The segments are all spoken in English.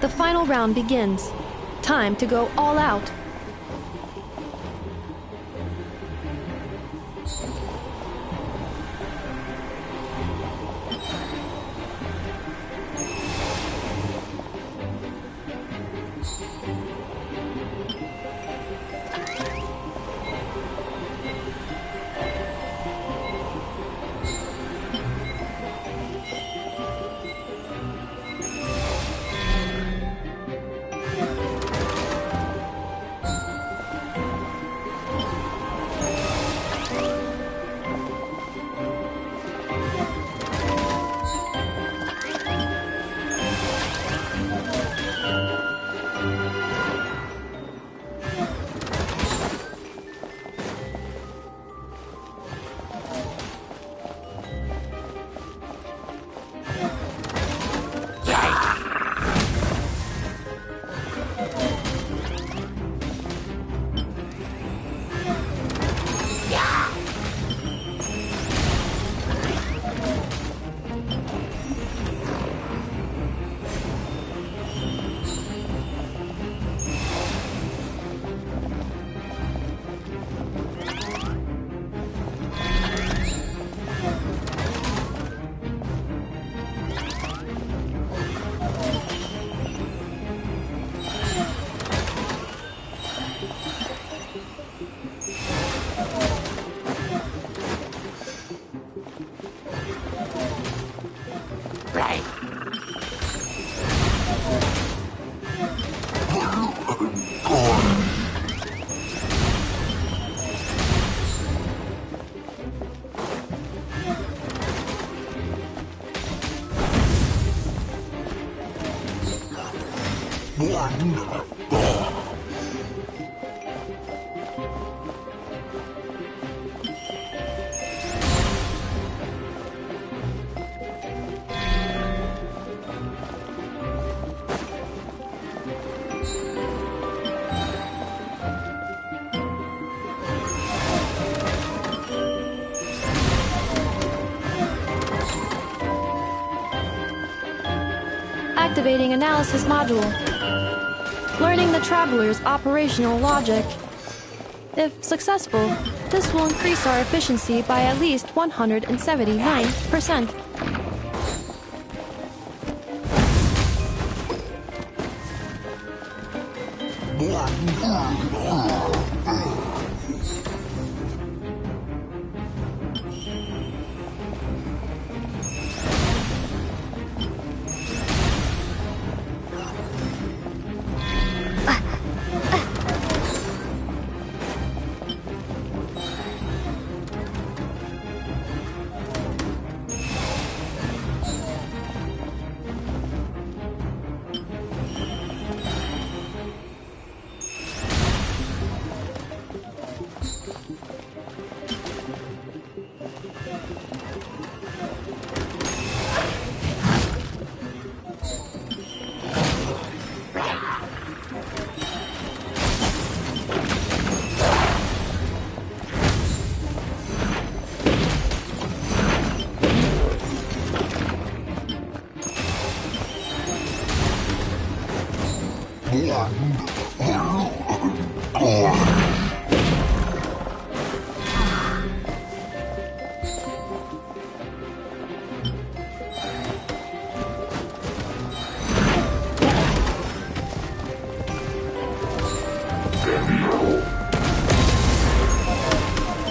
The final round begins. Time to go all out. Activating analysis module. Learning the traveler's operational logic. If successful, this will increase our efficiency by at least 179%.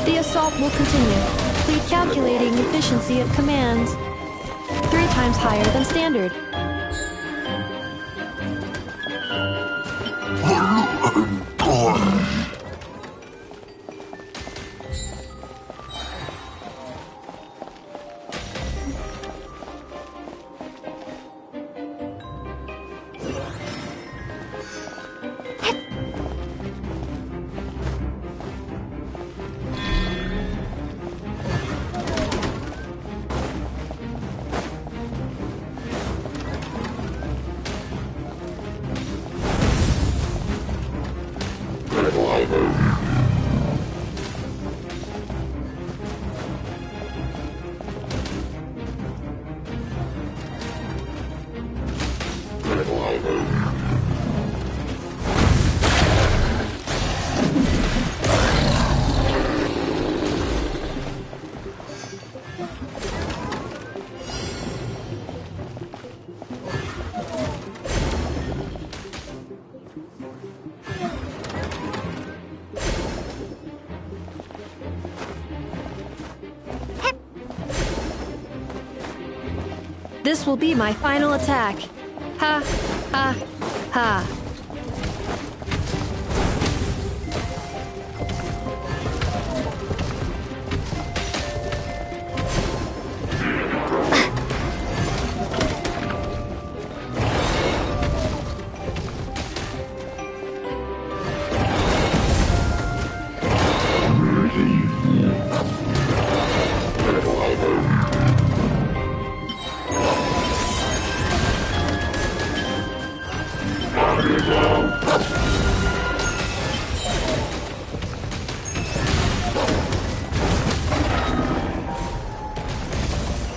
The assault will continue. Recalculating efficiency of commands. 3 times higher than standard. This will be my final attack. Ha, ha, ha.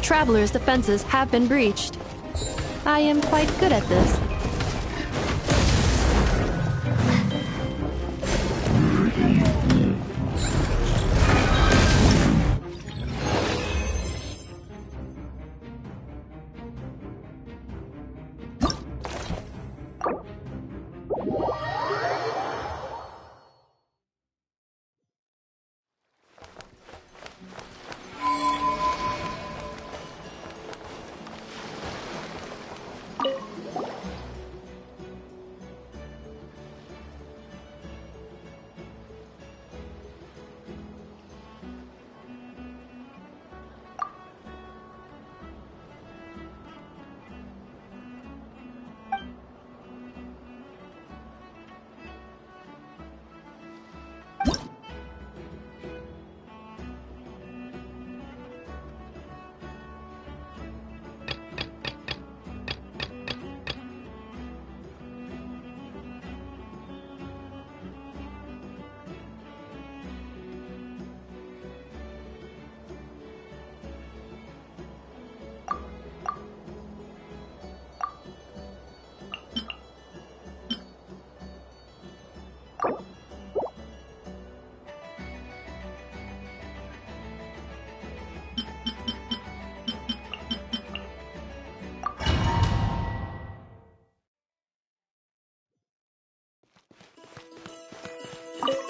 Traveler's defenses have been breached. I am quite good at this.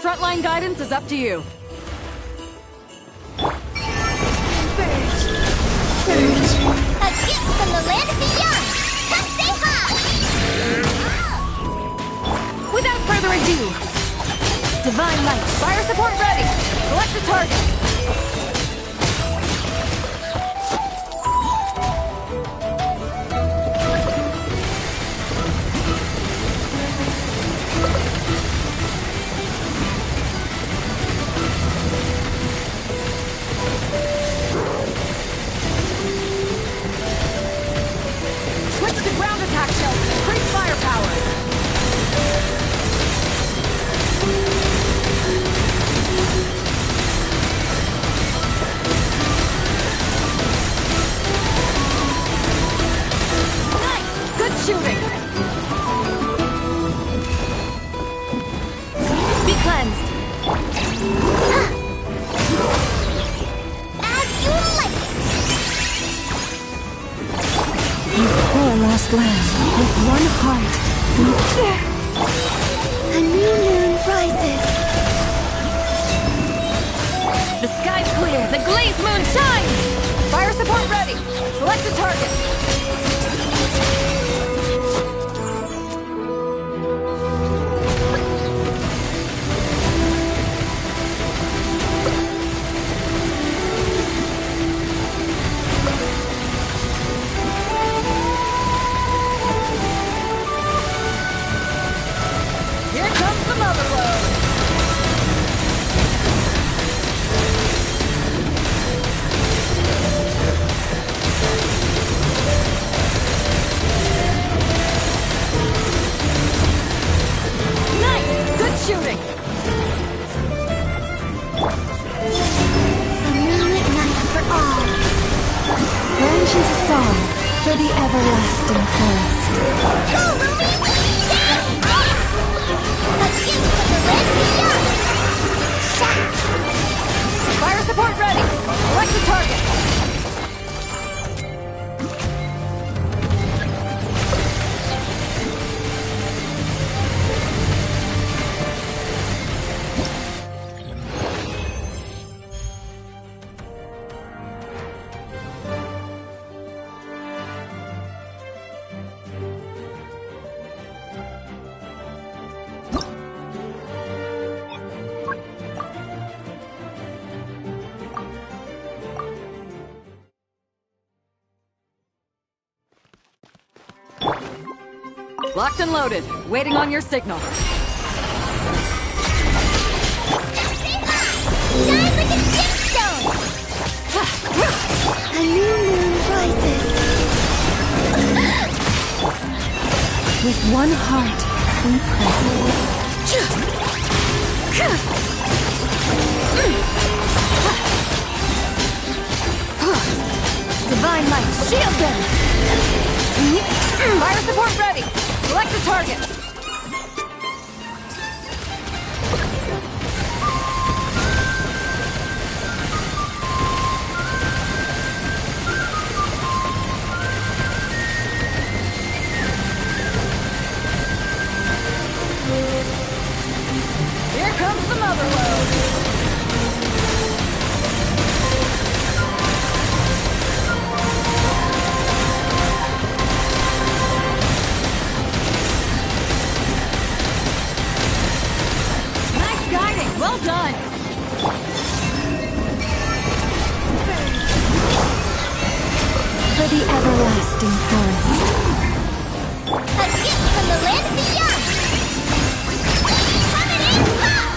Frontline guidance is up to you. Surge! Surge! A gift from the land beyond! Come say hi! Without further ado, Divine Light, fire support ready! Select the target! Switch to ground attack shells and increase firepower! Nice! Good shooting! Be cleansed! As you like it! You poor lost lamb, with one heart. A new moon rises! The sky's clear! The glazed moon shines! Fire support ready! Select a target! Here comes the mother load! Nice! Good shooting! A moonlit night for all! Vengeance a song for the everlasting forest. Go, Lumi! A gift from the land beyond! Shout! Fire support ready! Select the target! Locked and loaded. Waiting on your signal. Shine like a gemstone! A new moon rises. With one heart, we pray. Divine light, shield them! Fire support ready! Select a target! Here comes the mother load! Well done! For the everlasting forest. A gift from the land of the young! Coming in hot!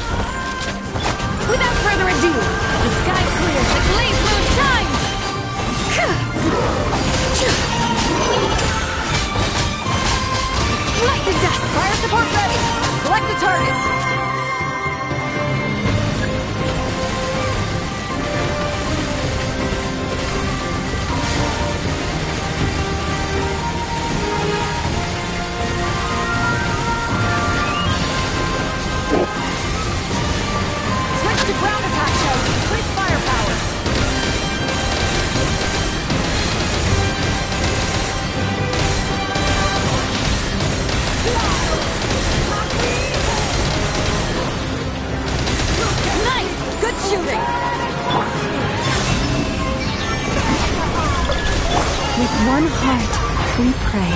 Without further ado, the sky clears, the glazed moon shines! Light the dust! Fire support ready! Select a target! Ground attack show! Increase firepower! Nice! Good shooting! With one heart, we pray.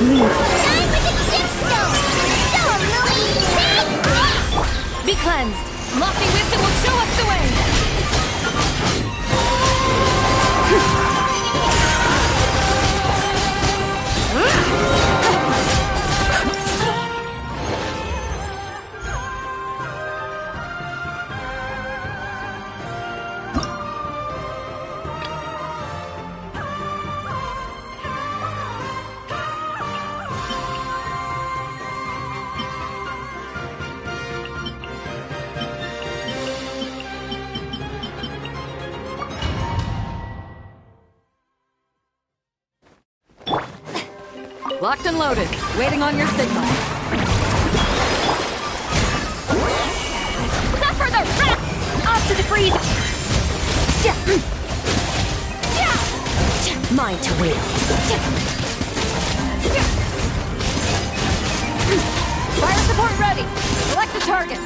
Reef. Shine like a gemstone! Show 'em, Lily! Be cleansed! Lofty wisdom will show us the way! Locked and loaded. Waiting on your signal. Suffer the wrath! Off to the freeze! Mine to wield. Fire support ready. Select a target.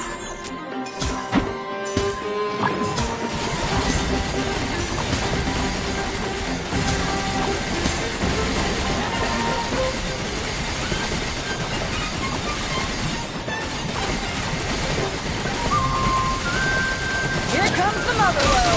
Here comes the mother load.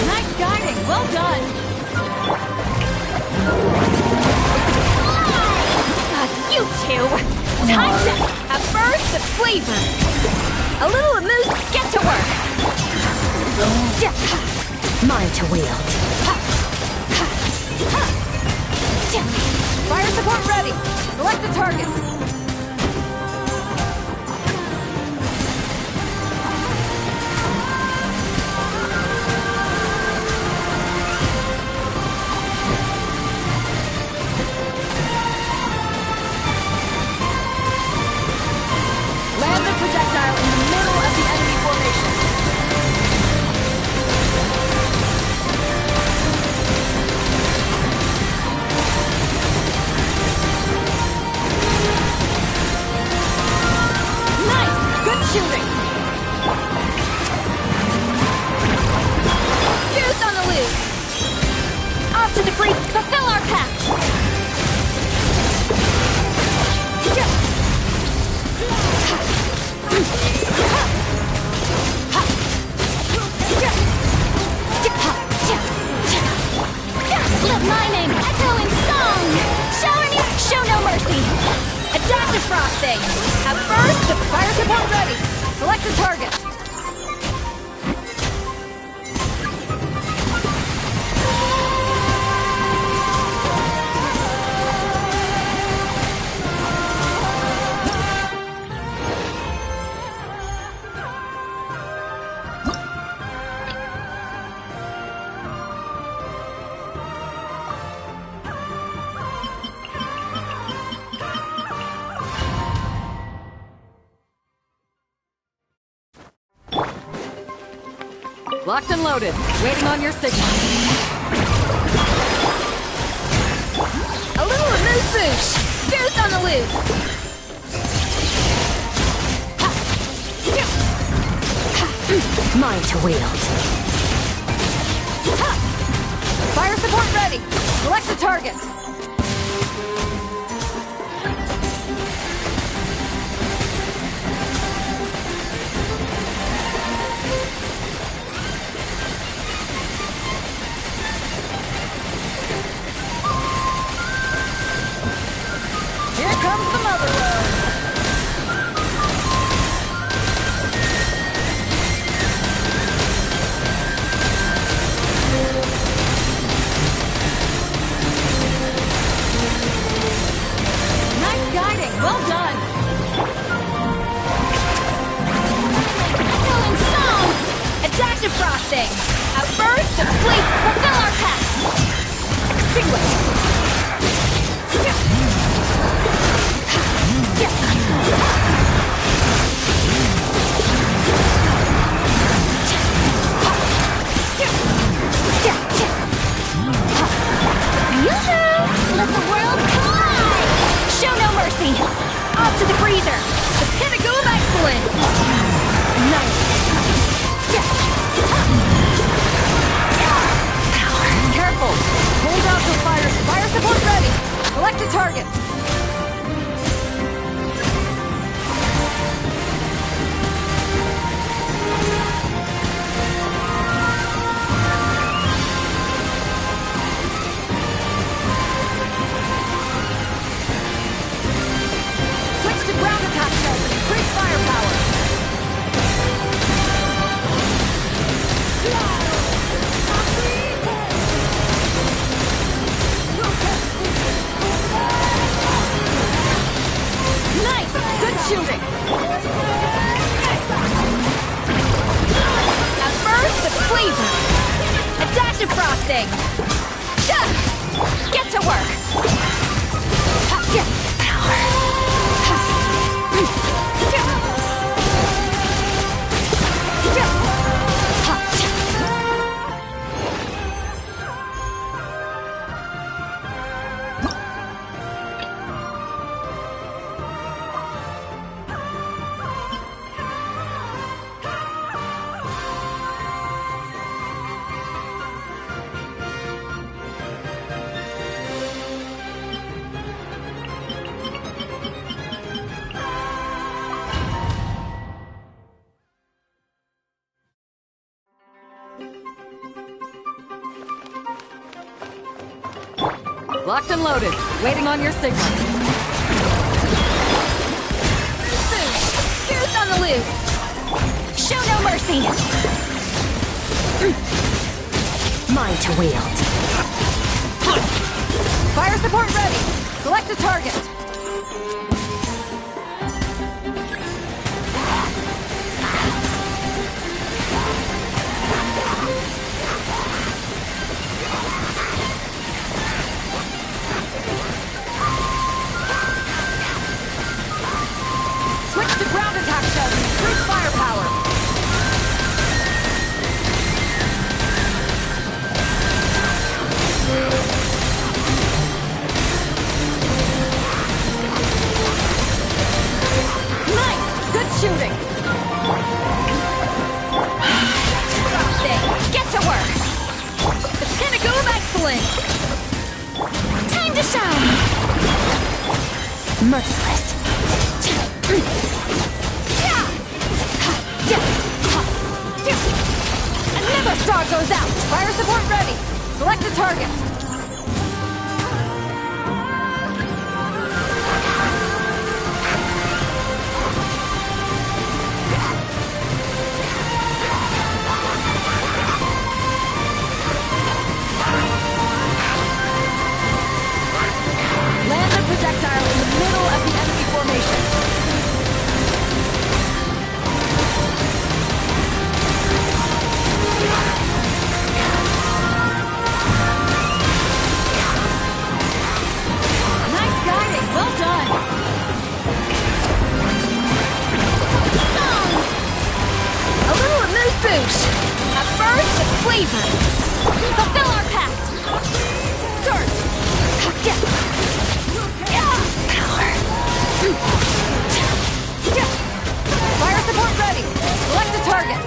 Nice guiding. Well done. You two! Time to a burst of flavor! A little amuse, get to work! Mine to wield. Fire support ready. Select a target. Land the projectile in the middle of the enemy formation. Nice! Good shooting! Juice on the loose! Off to the breach, fulfill our pact! frosting! At first, fire support ready! Select a target! Locked and loaded. Waiting on your signal. A little remove boosh. Boost on the loose. Mine to wield. Fire support ready. Select a target. Here comes the mother road. Nice guiding. Well done. Echoing song. Attack defrosting. At first, please fulfill our pact. Extinguish. Let the world collide. Show no mercy! Off to the freezer! The pinnacle of excellence! Nice! Power! Careful! Hold out for fire! Fire support ready! Select a target! Switch to ground attack shells and increase firepower! Nice! Good shooting! At first, the flavor! Attack defrosting! Get to work! Locked and loaded. Waiting on your signal. Boost on the loose. Show no mercy! Mine to wield. Fire support ready. Select a target. Switch to ground attack shells and increase firepower. Nice! Good shooting! Get to work! The pinnacle of excellence! Time to shine. Merciless! Another star goes out! Fire support ready! Select a target! flavor! Fulfill our pact! Start! Power! Fire support ready! Select a target!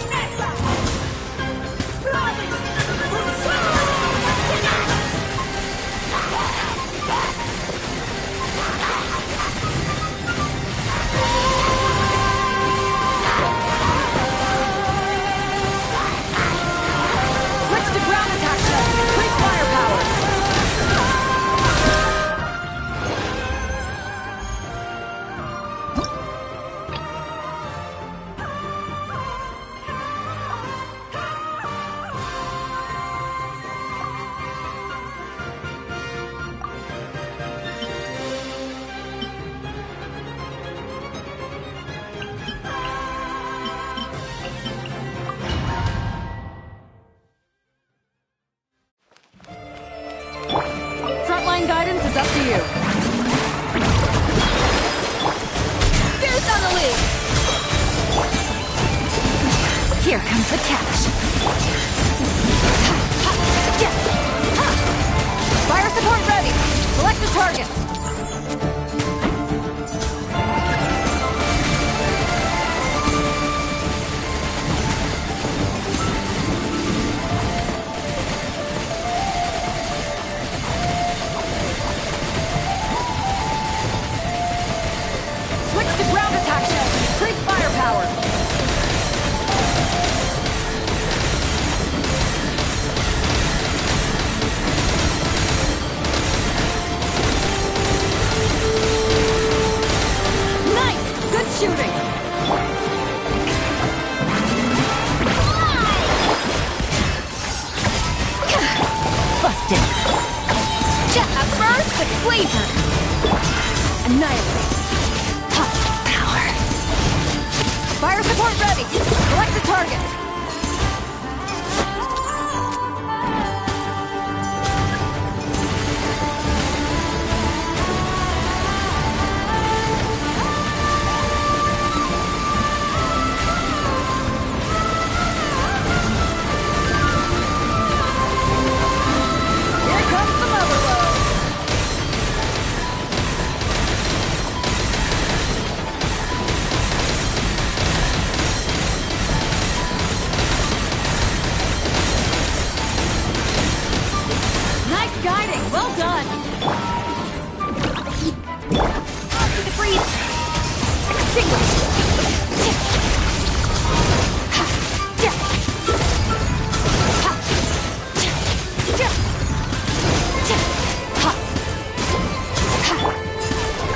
Switch to ground attack mode! Increase firepower! Frontline guidance is up to you. Fierce on the lead! Here comes the catch. Fire support ready. Select the target. Switch to ground attack mode. Increase firepower. Nice! Good shooting! Busted! Jet up first with flavor! Annihilate! Power! Fire support ready! Select the target! Here comes the mother load! Nice guiding! Well done! Off to the freeze! Extinguish!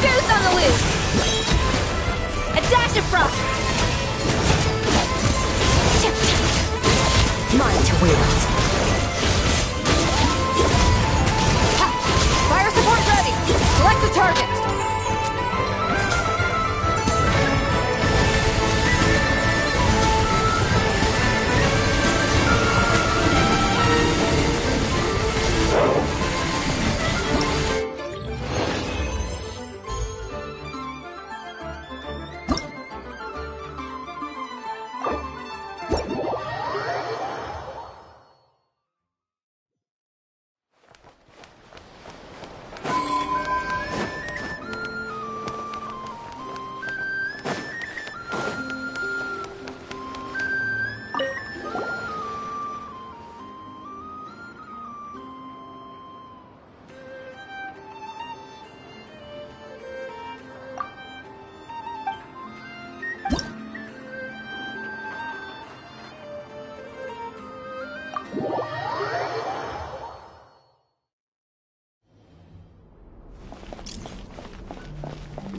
Goose on the loose! A dash of frost! Mine to wield! Fire support ready! Select the target!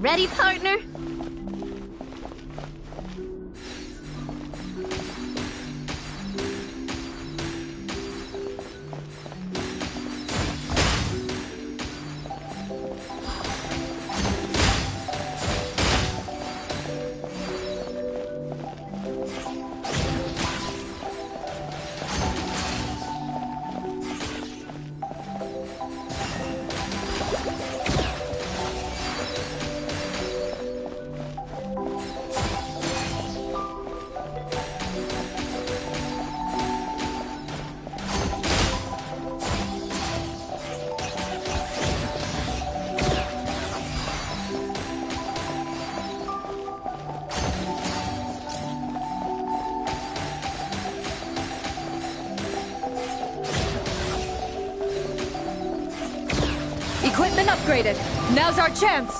Ready, partner? Equipment upgraded. Now's our chance.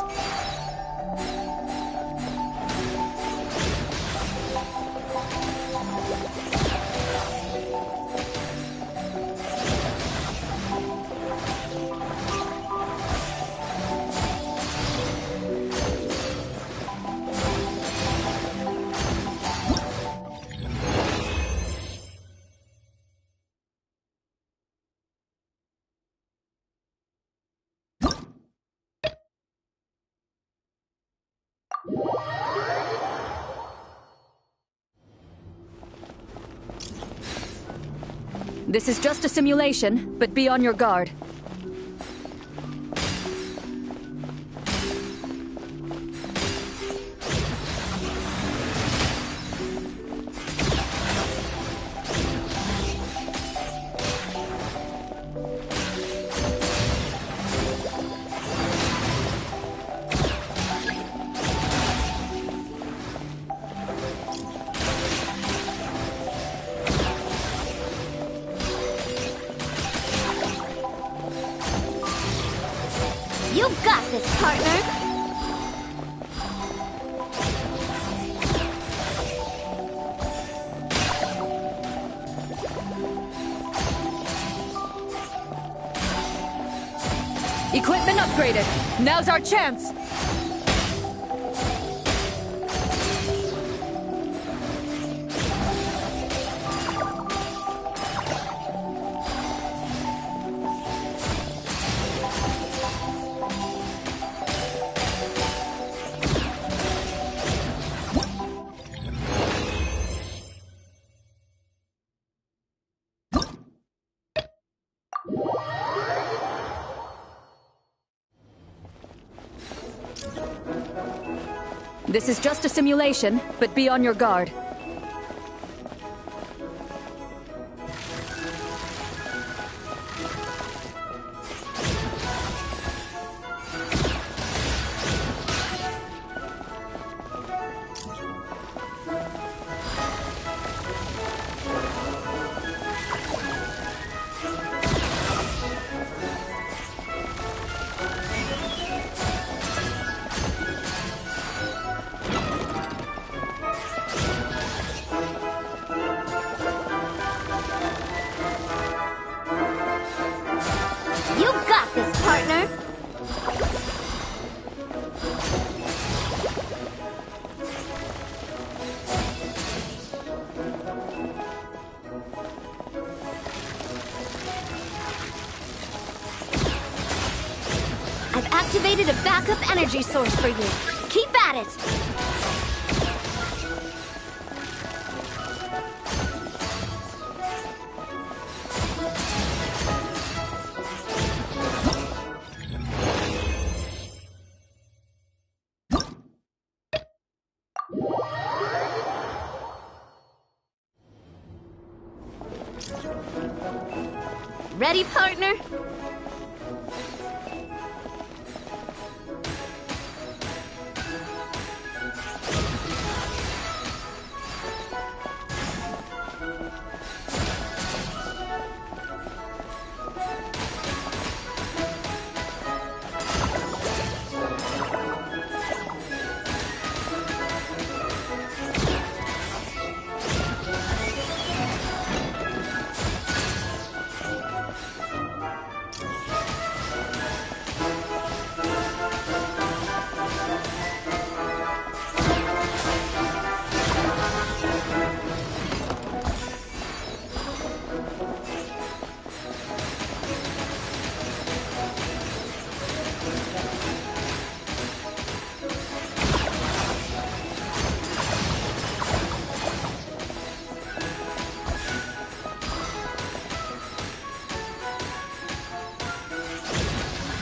This is just a simulation, but be on your guard. You got this, partner! Equipment upgraded. Now's our chance. This is just a simulation, but be on your guard. You got this, partner! I've activated a backup energy source for you. Keep at it! Ready, partner?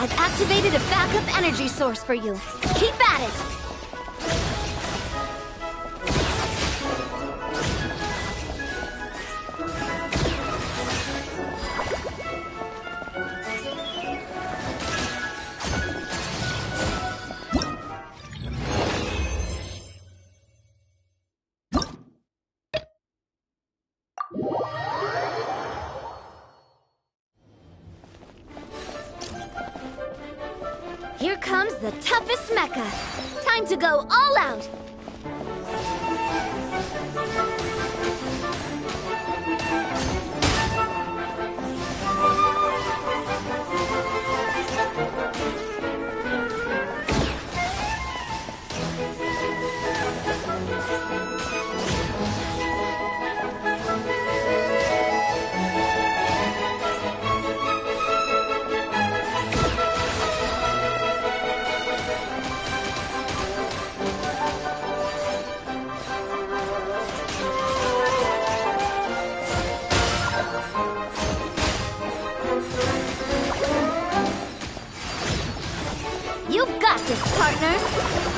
I've activated a backup energy source for you. Keep at it! Here comes the toughest mecha. Time to go all out. You've got this, partner!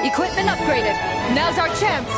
Equipment upgraded. Now's our chance.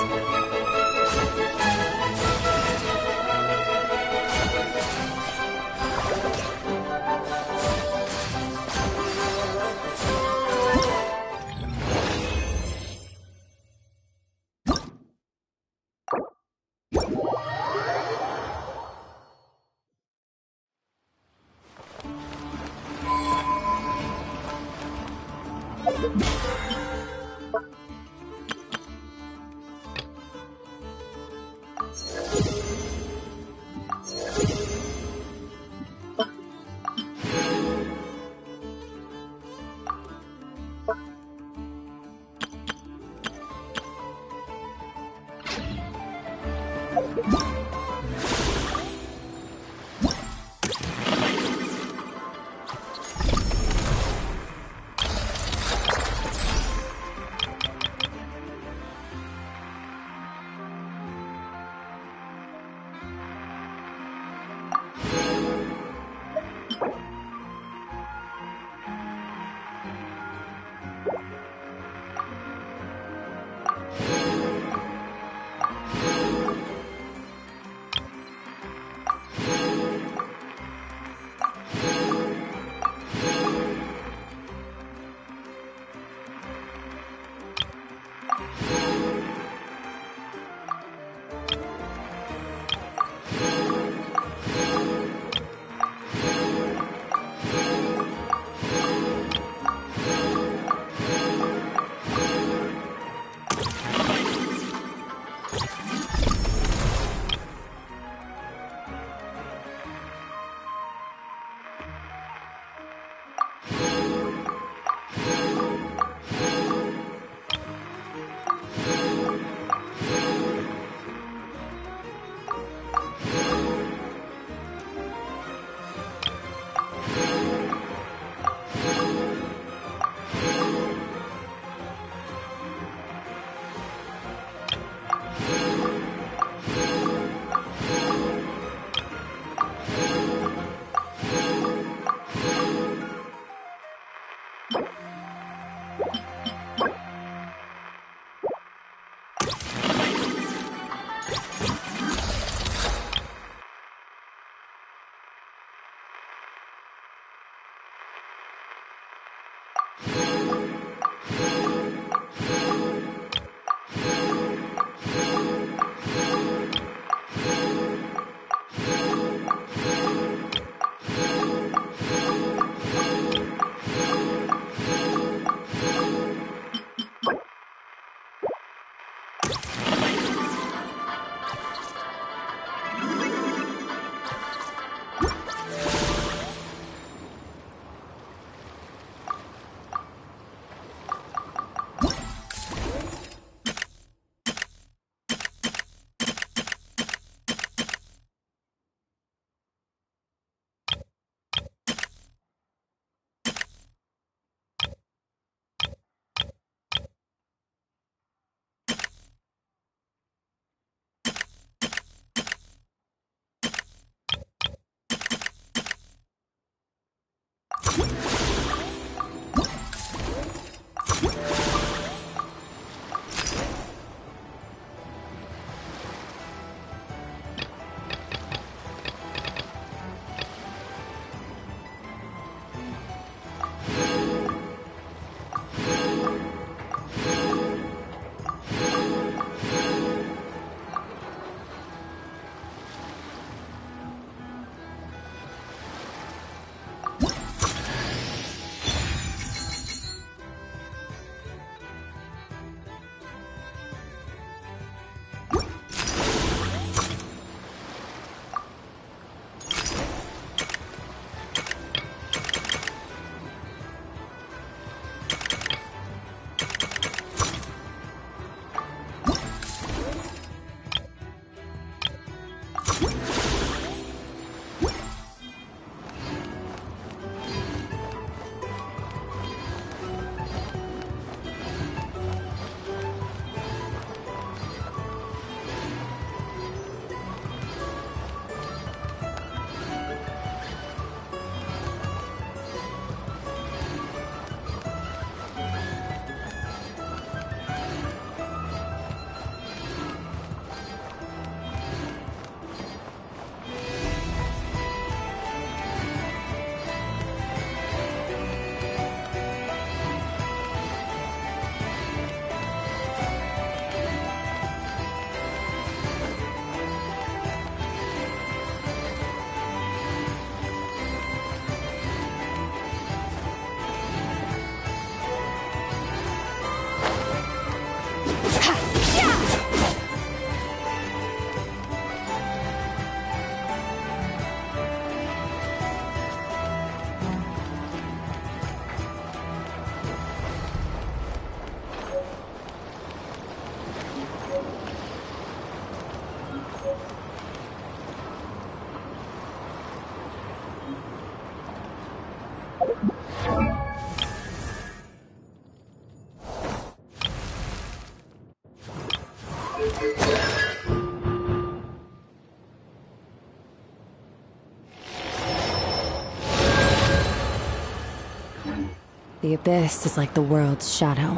The abyss is like the world's shadow.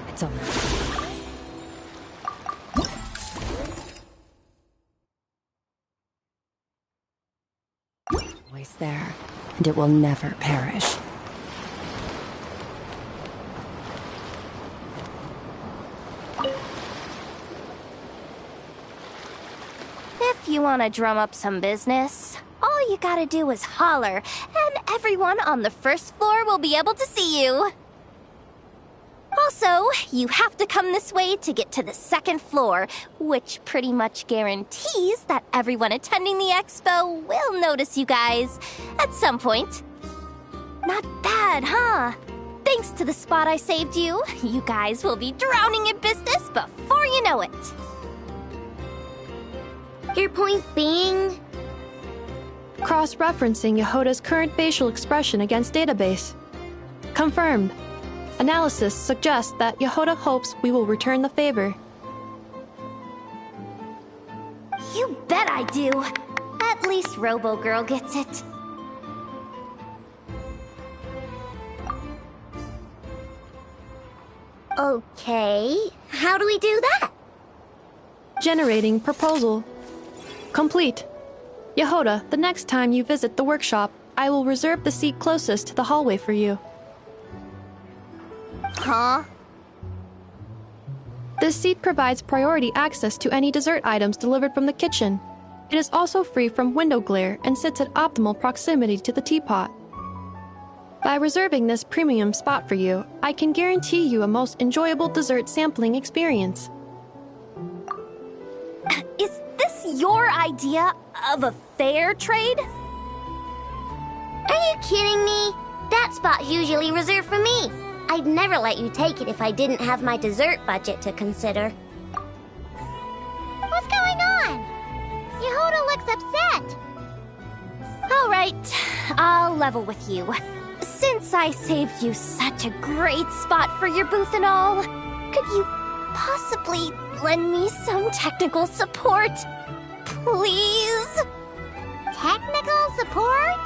It's always there, and it will never perish. If you want to drum up some business, all you gotta do is holler, and everyone on the first floor will be able to see you. Also, you have to come this way to get to the second floor, which pretty much guarantees that everyone attending the expo will notice you guys at some point. Not bad, huh? Thanks to the spot I saved you, you guys will be drowning in business before you know it. Your point being? Cross-referencing Yehoda's current facial expression against database. Confirmed. Analysis suggests that Yehoda hopes we will return the favor. You bet I do. At least Robo-Girl gets it. Okay, how do we do that? Generating proposal. Complete. Yehoda, the next time you visit the workshop, I will reserve the seat closest to the hallway for you. Huh? This seat provides priority access to any dessert items delivered from the kitchen. It is also free from window glare and sits at optimal proximity to the teapot. By reserving this premium spot for you, I can guarantee you a most enjoyable dessert sampling experience. Is this your idea of a fair trade? Are you kidding me? That spot's usually reserved for me. I'd never let you take it if I didn't have my dessert budget to consider. What's going on? Yehoda looks upset. All right, I'll level with you. Since I saved you such a great spot for your booth and all, could you possibly lend me some technical support? Please? Technical support?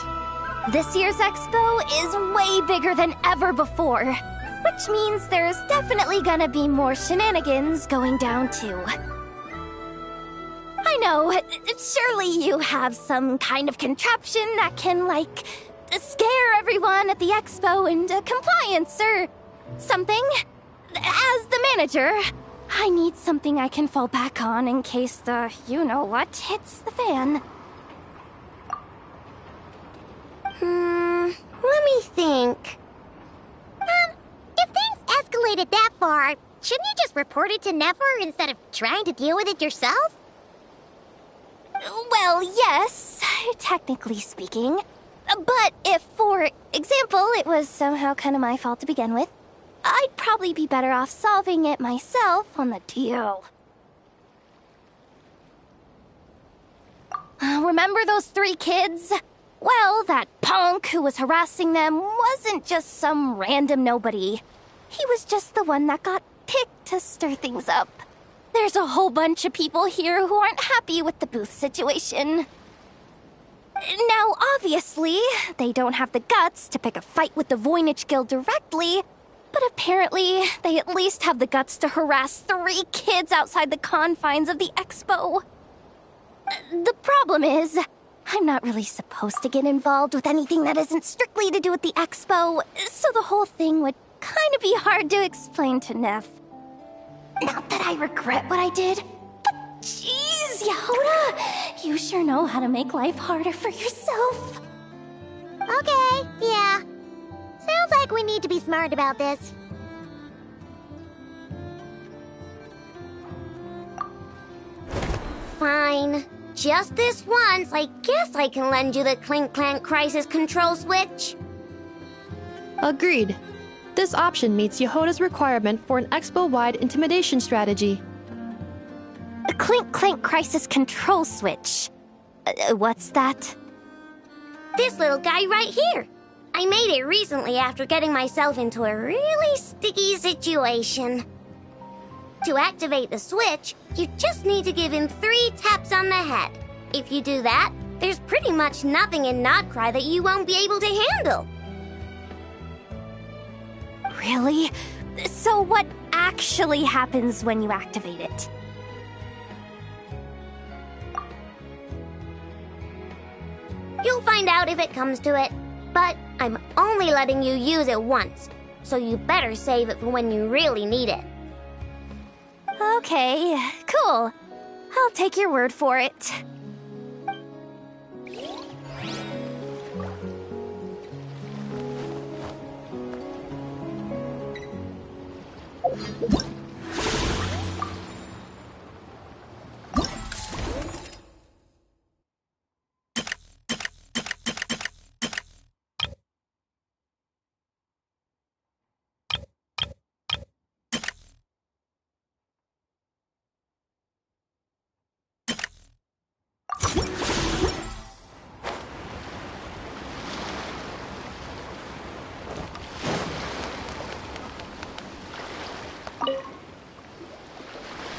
This year's expo is way bigger than ever before, which means there's definitely gonna be more shenanigans going down too. I know, surely you have some kind of contraption that can, like, scare everyone at the expo into compliance or something. As the manager, I need something I can fall back on in case the you-know-what hits the fan. Let me think. If things escalated that far, shouldn't you just report it to Nefer instead of trying to deal with it yourself? Well, yes, technically speaking. But if, for example, it was somehow kind of my fault to begin with, I'd probably be better off solving it myself on the DL. Remember those 3 kids? Well, that punk who was harassing them wasn't just some random nobody. He was just the one that got picked to stir things up. There's a whole bunch of people here who aren't happy with the booth situation. Now, obviously, they don't have the guts to pick a fight with the Voynich Guild directly, but apparently, they at least have the guts to harass 3 kids outside the confines of the expo. The problem is, I'm not really supposed to get involved with anything that isn't strictly to do with the expo, so the whole thing would kind of be hard to explain to Neff. Not that I regret what I did, but jeez, Yehoda, you sure know how to make life harder for yourself. Okay, yeah. Sounds like we need to be smart about this. Fine. Just this once, I guess I can lend you the Clink Clank Crisis Control Switch. Agreed. This option meets Yehoda's requirement for an expo-wide intimidation strategy. A Clink Clank Crisis Control Switch. What's that? This little guy right here. I made it recently after getting myself into a really sticky situation. To activate the switch, you just need to give him 3 taps on the head. If you do that, there's pretty much nothing in Nodcry that you won't be able to handle. Really? So what actually happens when you activate it? You'll find out if it comes to it, but I'm only letting you use it once, so you better save it for when you really need it. Okay, cool. I'll take your word for it.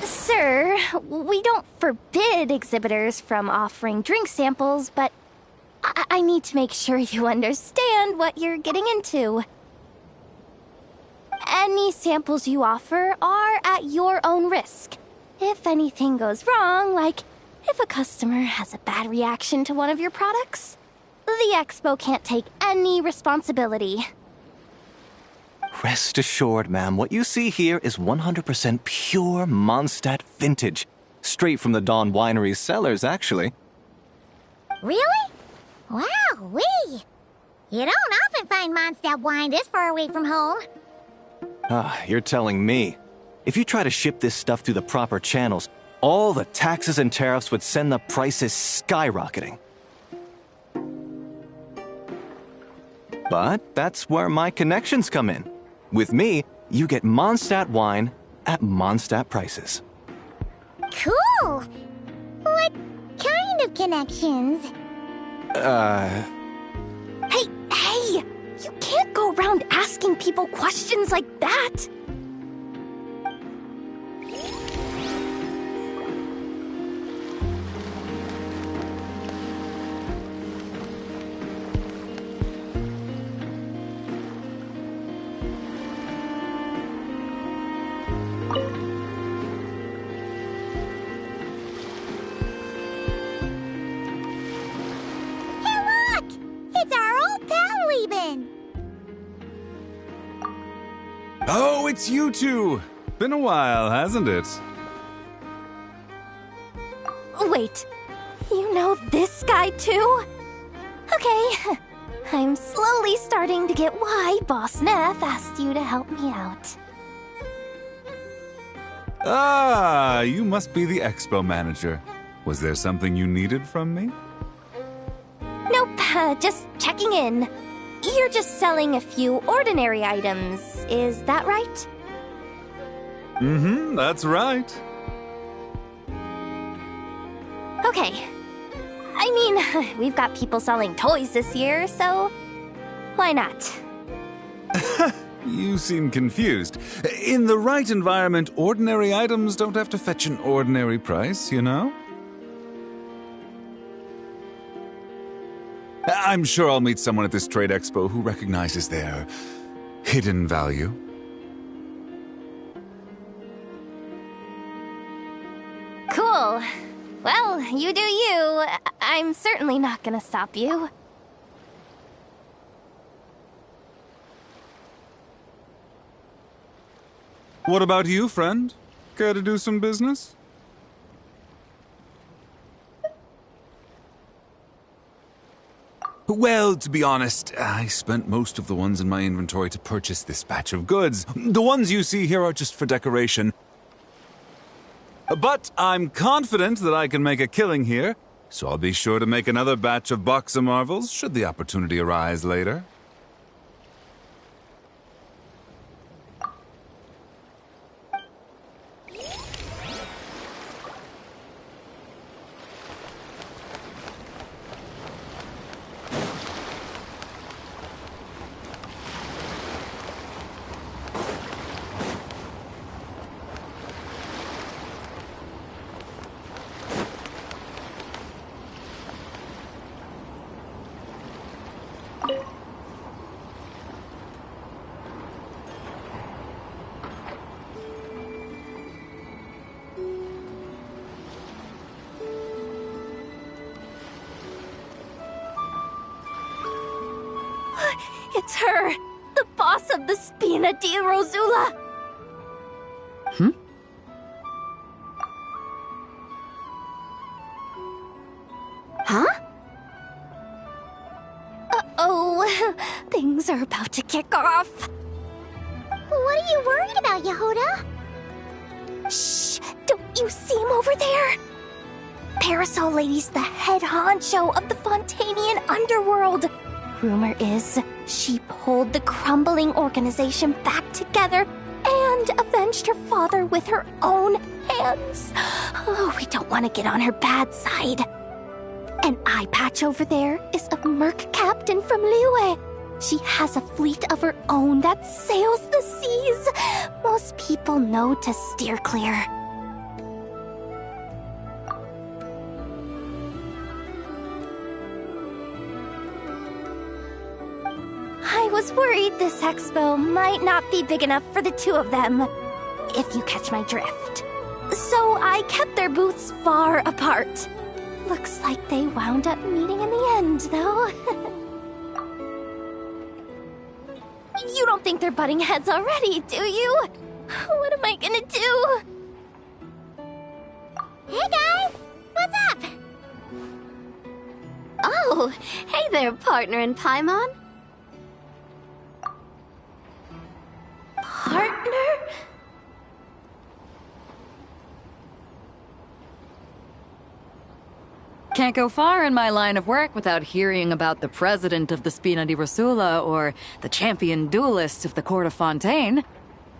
Sir, we don't forbid exhibitors from offering drink samples, but I need to make sure you understand what you're getting into. Any samples you offer are at your own risk. If anything goes wrong, like if a customer has a bad reaction to one of your products, the expo can't take any responsibility. Rest assured, ma'am, what you see here is 100% pure Mondstadt vintage. Straight from the Dawn Winery's cellars, actually. Really? Wow-wee! You don't often find Mondstadt wine this far away from home. Ah, you're telling me. If you try to ship this stuff through the proper channels, all the taxes and tariffs would send the prices skyrocketing. But that's where my connections come in. With me, you get Mondstadt wine at Mondstadt prices. Cool! What kind of connections? Hey! You can't go around asking people questions like that! It's our old pal leaving! Oh, it's you two! Been a while, hasn't it? Wait, you know this guy too? Okay, I'm slowly starting to get why Boss Neff asked you to help me out. Ah, you must be the expo manager. Was there something you needed from me? Nope, just checking in. You're just selling a few ordinary items, is that right? Mm-hmm, that's right. Okay. I mean, we've got people selling toys this year, so why not? You seem confused. In the right environment, ordinary items don't have to fetch an ordinary price, you know? I'm sure I'll meet someone at this trade expo who recognizes their hidden value. Cool. Well, you do you. I'm certainly not gonna stop you. What about you, friend? Care to do some business? Well, to be honest, I spent most of the ones in my inventory to purchase this batch of goods. The ones you see here are just for decoration. But I'm confident that I can make a killing here, so I'll be sure to make another batch of Box of Marvels should the opportunity arise later. It's her, the boss of the Spina di Rosula. Huh? Uh-oh, things are about to kick off. What are you worried about, Yehuda? Shh! Don't you see him over there? Parasol Lady's the head honcho of the Fontanian underworld. Rumor is she pulled the crumbling organization back together and avenged her father with her own hands. Oh, we don't want to get on her bad side. An eye patch over there is a merc captain from Liyue. She has a fleet of her own that sails the seas. Most people know to steer clear. I was worried this expo might not be big enough for the two of them, if you catch my drift. So I kept their booths far apart. Looks like they wound up meeting in the end, though. You don't think they're butting heads already, do you? What am I gonna do? Hey guys, what's up? Oh, hey there, partner in Paimon. Partner? Can't go far in my line of work without hearing about the president of the Spina di Rosula or the champion duelist of the court of Fontaine.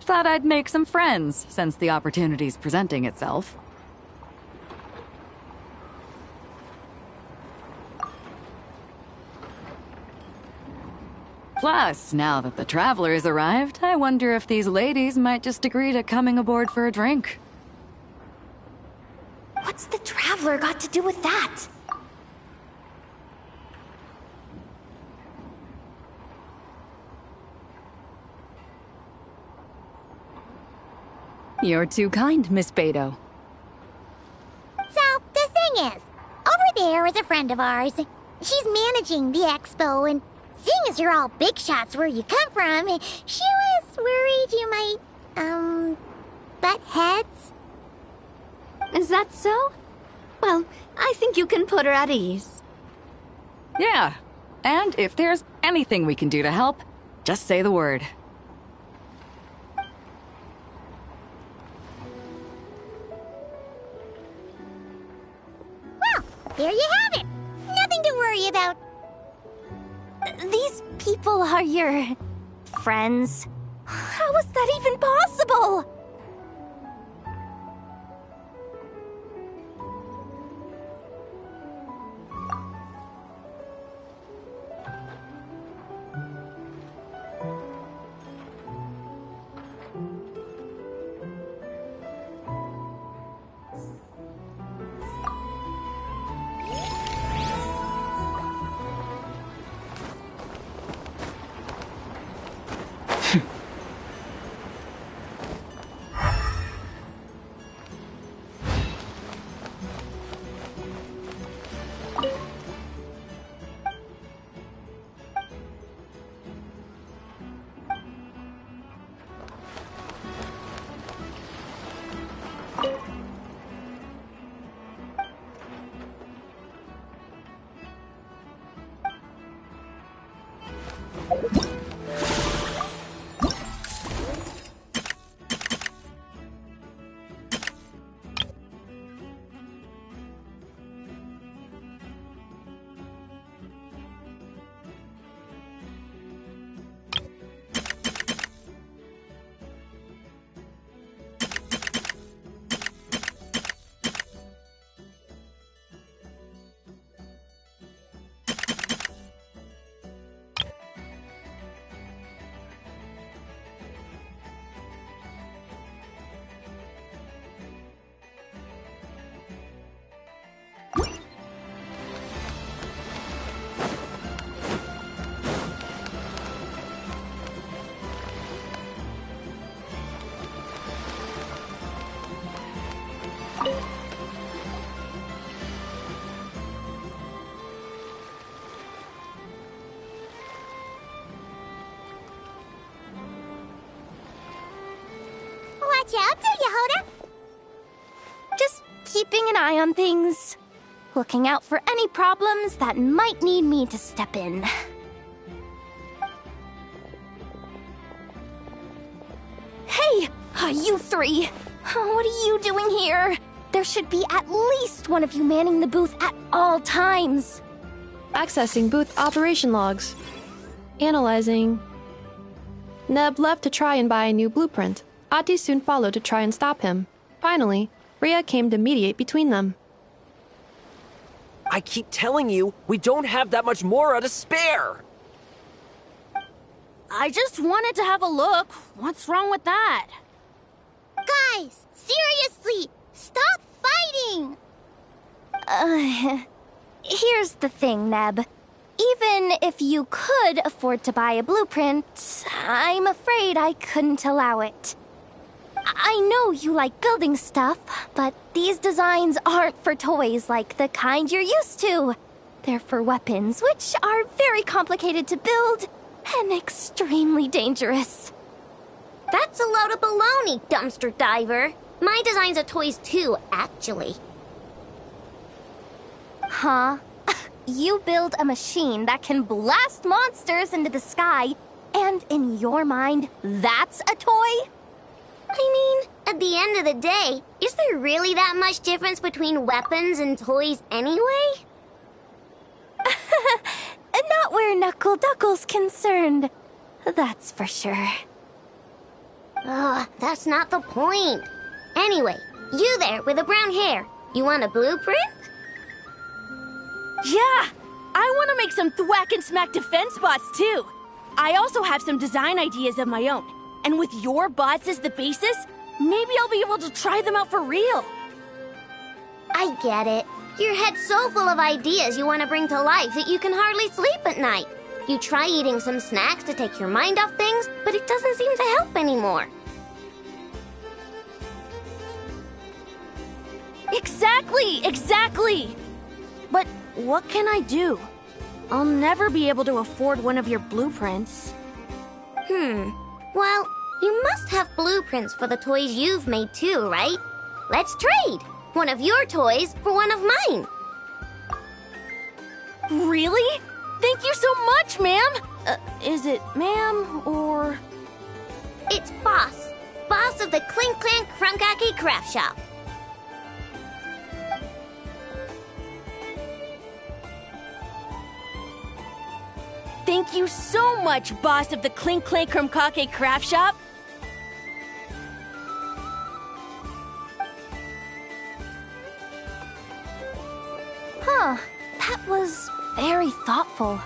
Thought I'd make some friends since the opportunity's presenting itself. Plus, now that the traveler's arrived, I wonder if these ladies might just agree to coming aboard for a drink. What's the Traveler got to do with that? You're too kind, Miss Beto. So, the thing is, over there is a friend of ours. She's managing the expo, and seeing as you're all big shots where you come from, she was worried you might, butt heads. Is that so? Well, I think you can put her at ease. Yeah, and if there's anything we can do to help, just say the word. Well, there you have it. Nothing to worry about. These people are your friends. How is that even possible? What you up to, Yehoda? Just keeping an eye on things. Looking out for any problems that might need me to step in. Hey, you three! What are you doing here? There should be at least one of you manning the booth at all times. Accessing booth operation logs. Analyzing. Neb left to try and buy a new blueprint. Ati soon followed to try and stop him. Finally, Rhea came to mediate between them. I keep telling you, we don't have that much Mora to spare! I just wanted to have a look. What's wrong with that? Guys, seriously, stop fighting! Here's the thing, Neb. Even if you could afford to buy a blueprint, I'm afraid I couldn't allow it. I know you like building stuff, but these designs aren't for toys like the kind you're used to. They're for weapons, which are very complicated to build and extremely dangerous. That's a load of baloney, dumpster diver. My designs are toys too, actually. Huh? You build a machine that can blast monsters into the sky, and in your mind, that's a toy? I mean, at the end of the day, is there really that much difference between weapons and toys anyway? Not where Knuckle Duckle's concerned. That's for sure. Ugh, that's not the point. Anyway, you there with the brown hair, you want a blueprint? Yeah! I want to make some thwack and smack defense bots too. I also have some design ideas of my own. And with your bots as the basis, maybe I'll be able to try them out for real. I get it. Your head's so full of ideas you want to bring to life that you can hardly sleep at night. You try eating some snacks to take your mind off things, but it doesn't seem to help anymore. Exactly! But what can I do? I'll never be able to afford one of your blueprints. Well, you must have blueprints for the toys you've made too, right? Let's trade! One of your toys for one of mine. Really? Thank you so much, ma'am! Is it ma'am, or...? It's Boss. Boss of the Clink Clank Crunkaki Craft Shop. Thank you so much, boss of the Clink Clank Crunkaki Craft Shop. Huh, that was very thoughtful.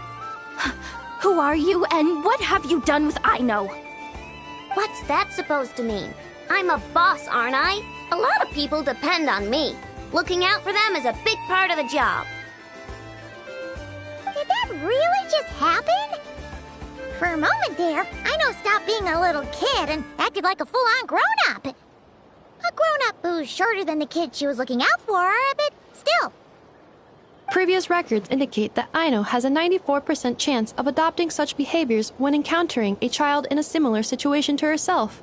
Who are you, and what have you done with Aino? What's that supposed to mean? I'm a boss, aren't I? A lot of people depend on me. Looking out for them is a big part of the job. Did that really just happen? For a moment there, Aino stopped being a little kid and acted like a full-on grown-up. A grown-up who's shorter than the kid she was looking out for, but still. Previous records indicate that Aino has a 94% chance of adopting such behaviors when encountering a child in a similar situation to herself.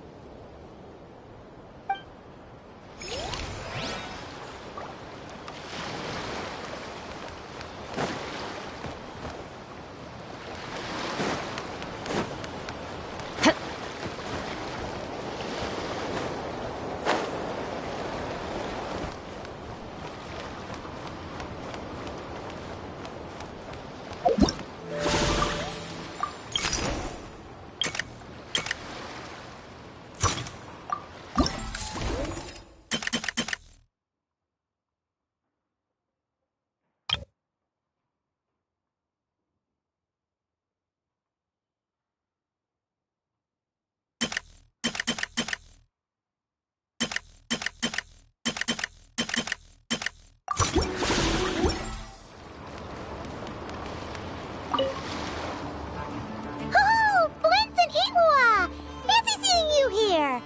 Oh, Flint's and Himua! Fancy seeing you here!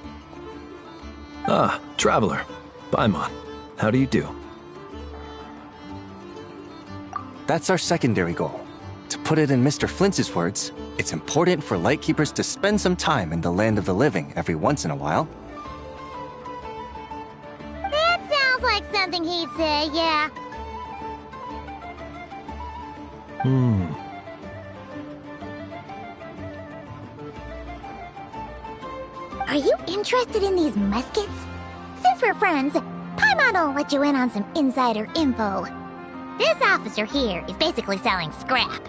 Ah, Traveler. Paimon. How do you do? That's our secondary goal. To put it in Mr. Flintz's words, it's important for Lightkeepers to spend some time in the land of the living every once in a while. say, yeah. Are you interested in these muskets? Since we're friends, Paimon will let you in on some insider info. This officer here is basically selling scrap.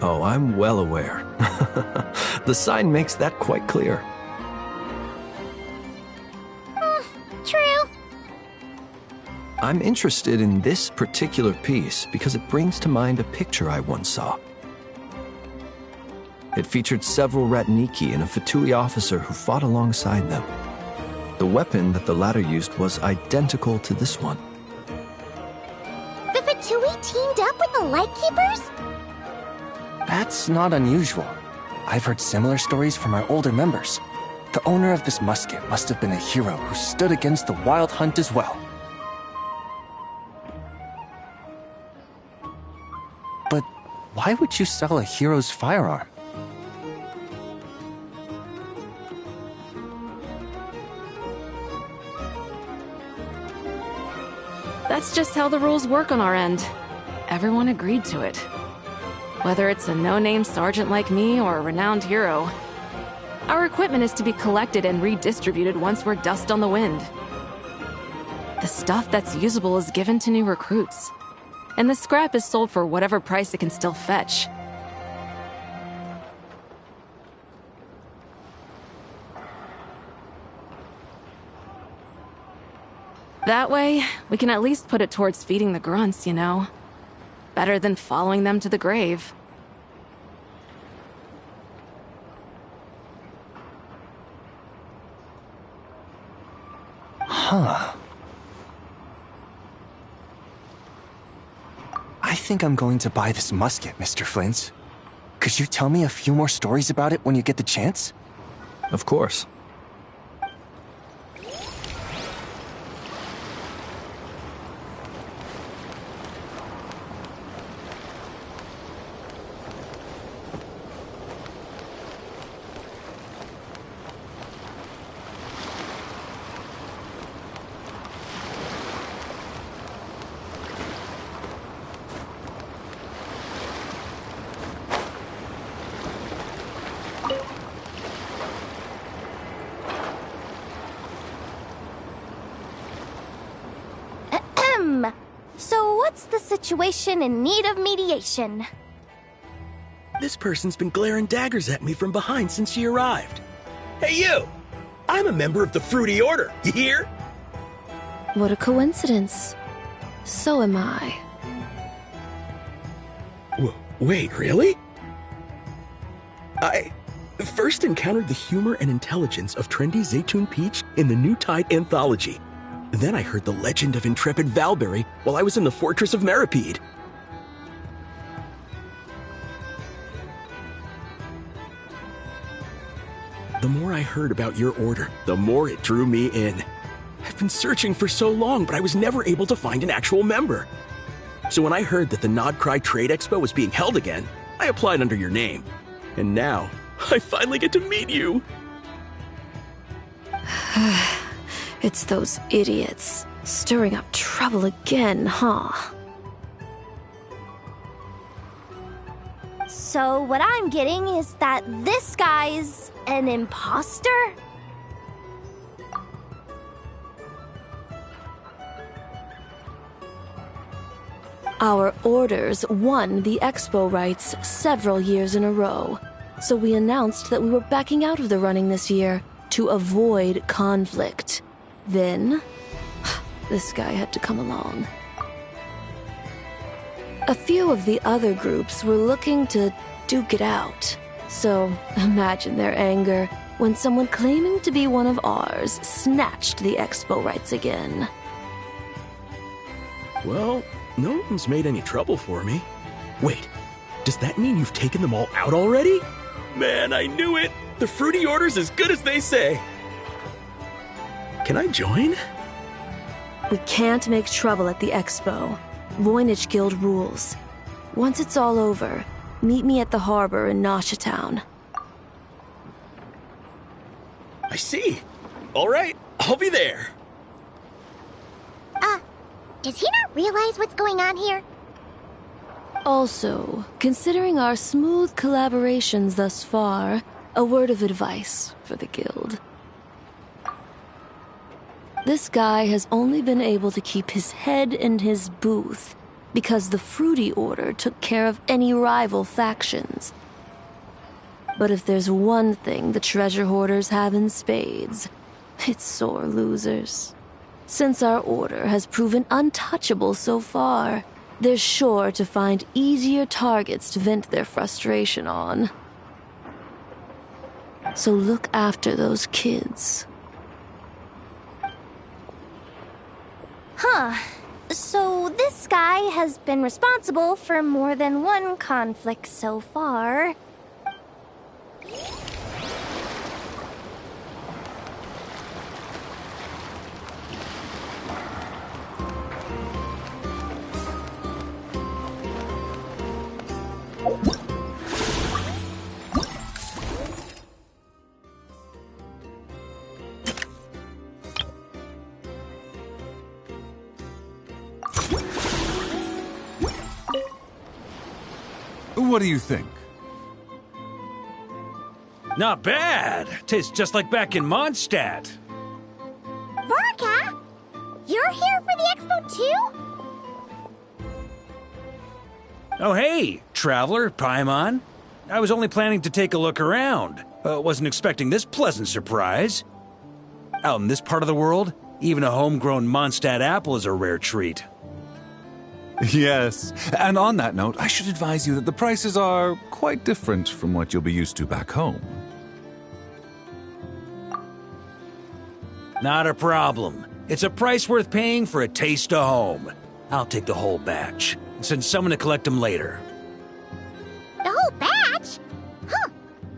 Oh, I'm well aware. The sign makes that quite clear. True. I'm interested in this particular piece because it brings to mind a picture I once saw. It featured several Ratniki and a Fatui officer who fought alongside them. The weapon that the latter used was identical to this one. The Fatui teamed up with the Lightkeepers? That's not unusual. I've heard similar stories from our older members. The owner of this musket must have been a hero who stood against the Wild Hunt as well. But why would you sell a hero's firearm? That's just how the rules work on our end. Everyone agreed to it. Whether it's a no-name sergeant like me or a renowned hero, our equipment is to be collected and redistributed once we're dust on the wind. The stuff that's usable is given to new recruits, and the scrap is sold for whatever price it can still fetch. That way, we can at least put it towards feeding the grunts, you know? Better than following them to the grave. Huh. I think I'm going to buy this musket, Mr. Flint. Could you tell me a few more stories about it when you get the chance? Of course. So what's the situation in need of mediation? This person's been glaring daggers at me from behind since she arrived. Hey, you! I'm a member of the Fruity Order, you hear? What a coincidence. So am I. Wait, really? I first encountered the humor and intelligence of trendy Zaytun Peach in the New Tide anthology. Then I heard the legend of intrepid Valberry while I was in the Fortress of Meripede. The more I heard about your order, the more it drew me in. I've been searching for so long, but I was never able to find an actual member. So when I heard that the Nodcry Trade Expo was being held again, I applied under your name. And now, I finally get to meet you! It's those idiots. Stirring up trouble again, huh? So what I'm getting is that this guy's an imposter? Our orders won the expo rights several years in a row, so we announced that we were backing out of the running this year to avoid conflict. Then, this guy had to come along. A few of the other groups were looking to duke it out, so imagine their anger when someone claiming to be one of ours snatched the expo rights again. Well, no one's made any trouble for me. Wait, does that mean you've taken them all out already? Man, I knew it! The Fruity Order's as good as they say! Can I join? We can't make trouble at the expo. Voynich Guild rules. Once it's all over, meet me at the harbor in Nasha Town. I see. All right, I'll be there. Does he not realize what's going on here? Also, considering our smooth collaborations thus far, a word of advice for the guild. This guy has only been able to keep his head in his booth because the Fruity Order took care of any rival factions. But if there's one thing the treasure hoarders have in spades, it's sore losers. Since our order has proven untouchable so far, they're sure to find easier targets to vent their frustration on. So look after those kids. Huh. So this guy has been responsible for more than one conflict so far. What do you think? Not bad. Tastes just like back in Mondstadt. Varka? You're here for the expo too? Oh hey, traveler, Paimon. I was only planning to take a look around. Wasn't expecting this pleasant surprise. Out in this part of the world, even a homegrown Mondstadt apple is a rare treat. Yes, and on that note, I should advise you that the prices are quite different from what you'll be used to back home. Not a problem. It's a price worth paying for a taste of home. I'll take the whole batch, and send someone to collect them later. The whole batch? Huh.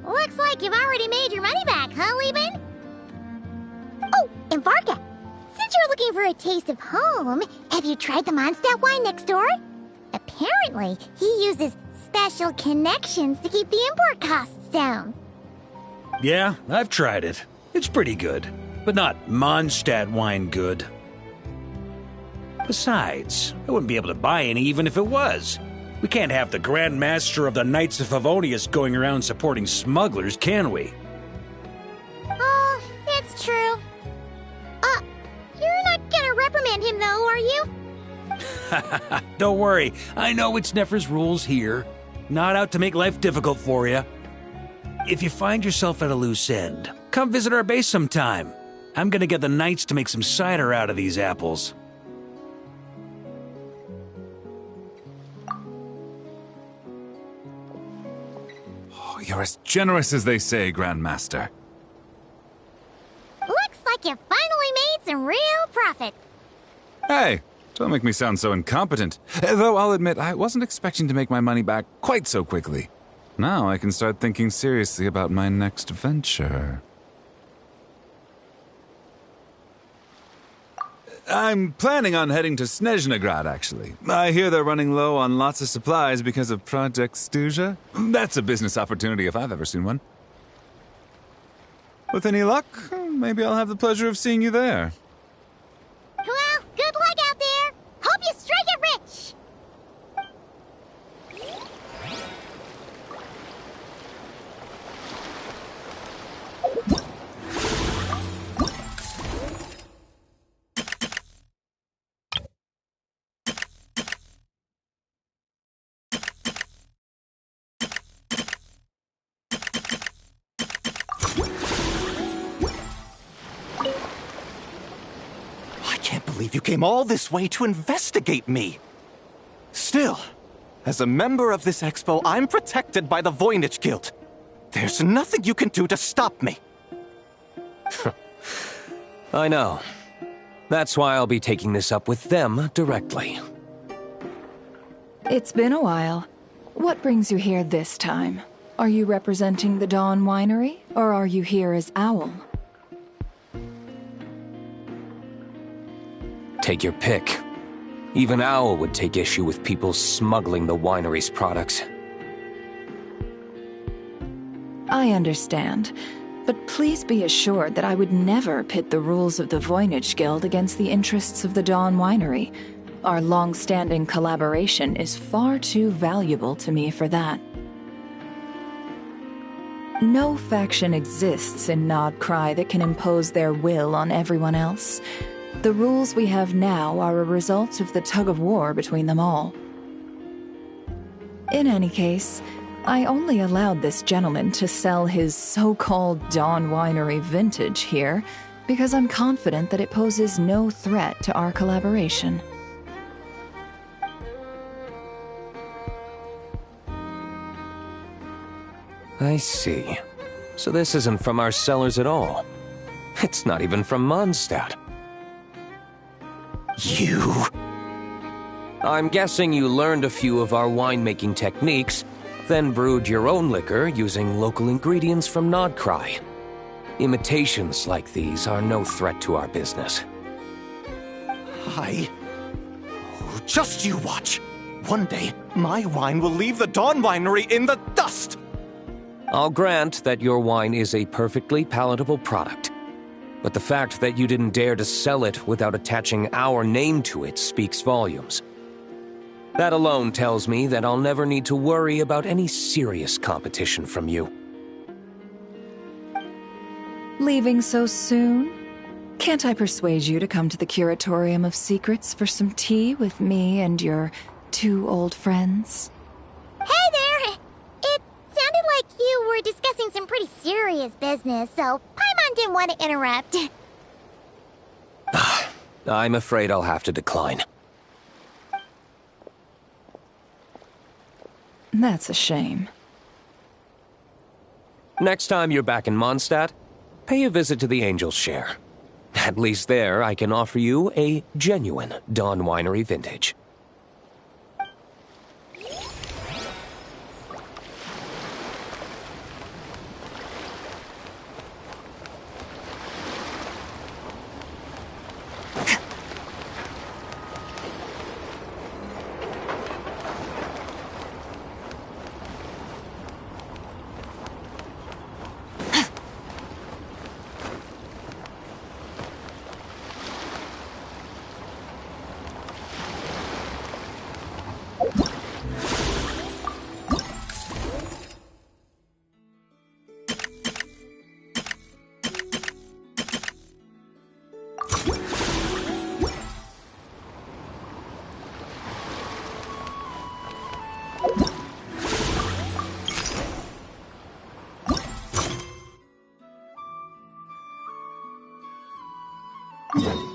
Looks like you've already made your money back, huh, Lieben? Oh, and Varka, since you're looking for a taste of home, have you tried the Mondstadt wine next door? Apparently, he uses special connections to keep the import costs down. Yeah, I've tried it. It's pretty good, but not Mondstadt wine good. Besides, I wouldn't be able to buy any even if it was. We can't have the Grand Master of the Knights of Favonius going around supporting smugglers, can we? Oh, it's true. You're not gonna reprimand him though, are you? Don't worry, I know it's Nefer's rules here. Not out to make life difficult for you. If you find yourself at a loose end, come visit our base sometime. I'm gonna get the Knights to make some cider out of these apples. Oh, you're as generous as they say, Grandmaster. Looks like you finally made some real profit. Hey, don't make me sound so incompetent. Though I'll admit, I wasn't expecting to make my money back quite so quickly. Now I can start thinking seriously about my next venture. I'm planning on heading to Snezhnograd, actually. I hear they're running low on lots of supplies because of Project Stuja. That's a business opportunity if I've ever seen one. With any luck, maybe I'll have the pleasure of seeing you there. Well, good luck out there. Hope you strike it rich. You came all this way to investigate me. Still, as a member of this expo, I'm protected by the Voynich Guild. There's nothing you can do to stop me. I know. That's why I'll be taking this up with them directly. It's been a while. What brings you here this time? Are you representing the Dawn Winery, or are you here as Owl? Take your pick. Even Owl would take issue with people smuggling the winery's products. I understand. But please be assured that I would never pit the rules of the Voynich Guild against the interests of the Dawn Winery. Our long-standing collaboration is far too valuable to me for that. No faction exists in Nodcry that can impose their will on everyone else. The rules we have now are a result of the tug-of-war between them all. In any case, I only allowed this gentleman to sell his so-called Dawn Winery vintage here because I'm confident that it poses no threat to our collaboration. I see. So this isn't from our cellars at all. It's not even from Mondstadt. You... I'm guessing you learned a few of our winemaking techniques, then brewed your own liquor using local ingredients from Nodcry. Imitations like these are no threat to our business. Just you watch. One day, my wine will leave the Dawn Winery in the dust! I'll grant that your wine is a perfectly palatable product, but the fact that you didn't dare to sell it without attaching our name to it speaks volumes. That alone tells me that I'll never need to worry about any serious competition from you. Leaving so soon? Can't I persuade you to come to the Curatorium of Secrets for some tea with me and your 2 old friends? Hey there! It sounded like you were discussing some pretty serious business, so Paimon didn't want to interrupt. I'm afraid I'll have to decline. That's a shame. Next time you're back in Mondstadt, pay a visit to the Angel's Share. At least there, I can offer you a genuine Dawn Winery vintage. Yeah.